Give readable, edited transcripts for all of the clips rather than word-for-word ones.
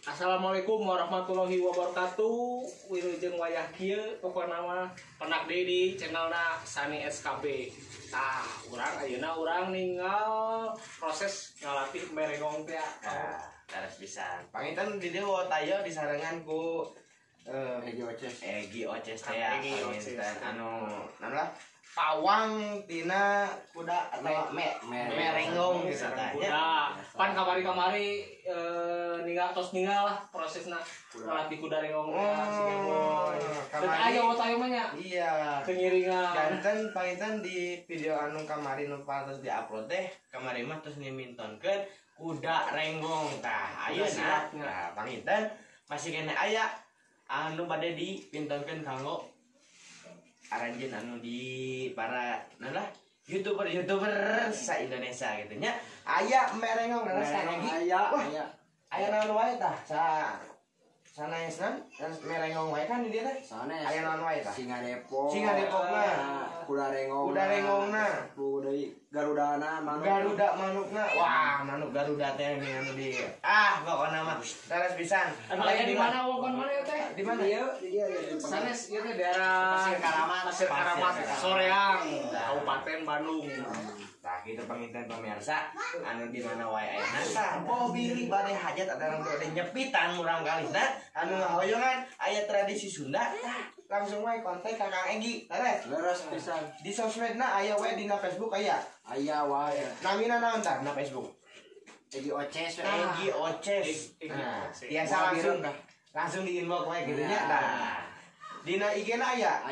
Assalamualaikum warahmatullahi wabarakatuh. Wilujeng wayah kieu pokona mah penak deui di channelna Sani SKB. Tah, urang ninggal proses ngalatih merengong teh. Terus bisa. Pangitan di dieu tayo disarengan ku Egi Oces teh anu lah pawang tina kuda atau merenggong gitu tanya. Pan kamari ninggal lah prosesna melatih kuda renggong siga boy. Dan aya tayo mah nya. Iya. Kengiringan. Janten pangitan di video anu kamari nu pantes diupload teh kamari mah terus nimintonkeun kuda renggong tah ayeuna. Nah, pangitan masih kene aya anu bade dipintonkeun kanggo aranjeun anu di para nalah YouTuber sa Indonesia gitu nya. Aya merengong aya naon wae tah sanaesnan merengong wae kan di dieu teh. Aya naon wae tah? Singa Depok mah kuda rengongna deui Garudana Garuda manukna. Wah, manuk Garuda teh anu di pokona mah teres pisan. Anu aya di mana wongkon mana teh? Di mana? Iya. Sanes ieu teh daerah Pasir Karamat Soreang, Kabupaten Bandung. Tah kitu panginten pemirsa anu di mana wae ayeuna tah mobil bade hajat ada orang teh nyepitan murang kalihna anu hoyongan aya tradisi Sunda tah langsung wae kontak ka Kang Egi leres pisan di sosmedna aya wae dina Facebook aya wae namina naon tah na Facebook Egi Oces Egi Oces. Nah, biasa langsung di inbox wae kitu nya tah dina IG-na aya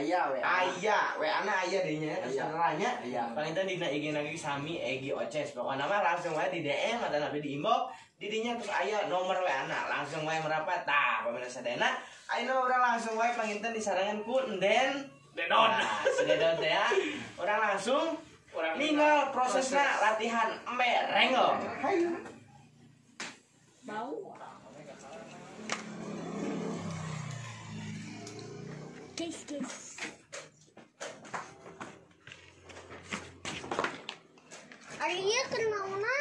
WA-na aya dinya sebenarnya panginten dina IG-na ge sami Egi Oces pokona mah langsung wae di DM atau nabi di inbox di dinya terus aya nomor WA-na langsung wae merapat tah pemirsa sadayana ayeuna urang langsung wae panginten disarangan ku Dedon si Dedon teh ya urang langsung ninggal prosesna latihan merengong hayu Bau Guys. Alia kenapa?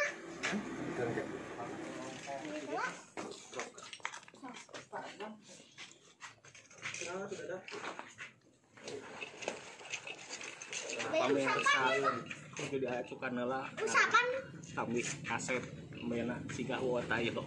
pemirsa kudu diacukan heula. Usapan. Kami kaset mena siga wa tayo.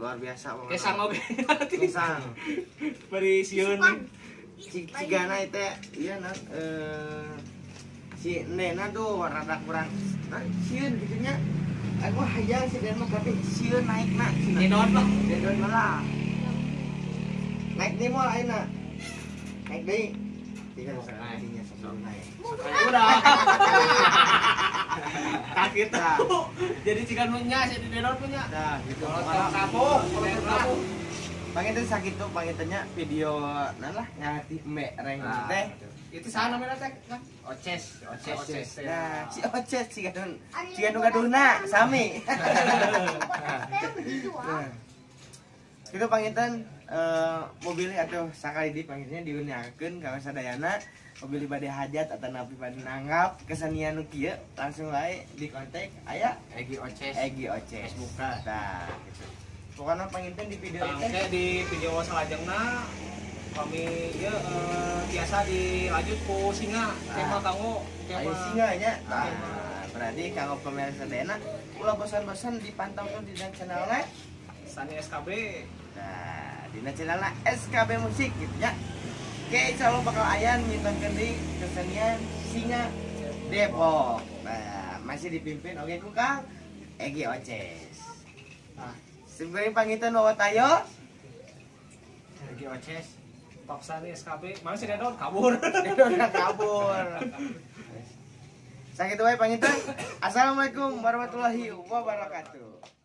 luar biasa pokoknya. Kesang oge. Kesang. Beri sieun. Cigana itu iya nah si Nena tuh rada kurang sieun gitunya aku hayang si Nena tapi sieun naik nak Dedon lah. dedon lah naik nih mau aina naik deh tinggal naiknya sebelum naik Udah. Kaget aku. Jadi jika nunya si Dedon punya. nah gitu Kalau kapuk, kalau kapuk. pangitan sakit tuh pangitannya video nah lah ngati mbak reng teh Itu sana namanya teh. Oces. nah si Oces si gadun gaduna sami nah, itu pangitan mobil atau sakali di panggilnya diuniakeun ka sadayana mobil bade hajat atau napi bade nanggap kesenian nu kieu langsung wae di kontak aya Egi Oces. Facebook nah gitu. Pokoknya panginten di video itu Oke di video salajengna kami ya biasa dilanjut ku singa tema kanggo ayo singa nya nah berarti kanggo pemirsa sadayana ulah bosan-bosan dipantau tuh di channelnya Sani SKB. nah di channelnya SKB Musik gitu ya. Oke, insya Allah bakal ayan nyintonkeun di kesenian singa Depok. Nah, masih dipimpin oke ku Kang Egi Oces. Nah, sebelum pangitan bawa tayo Egi Oces. Pak Sani SKB. Mana si Dedon kabur. udah kabur. Sakit wae pangitan. Assalamualaikum warahmatullahi wabarakatuh.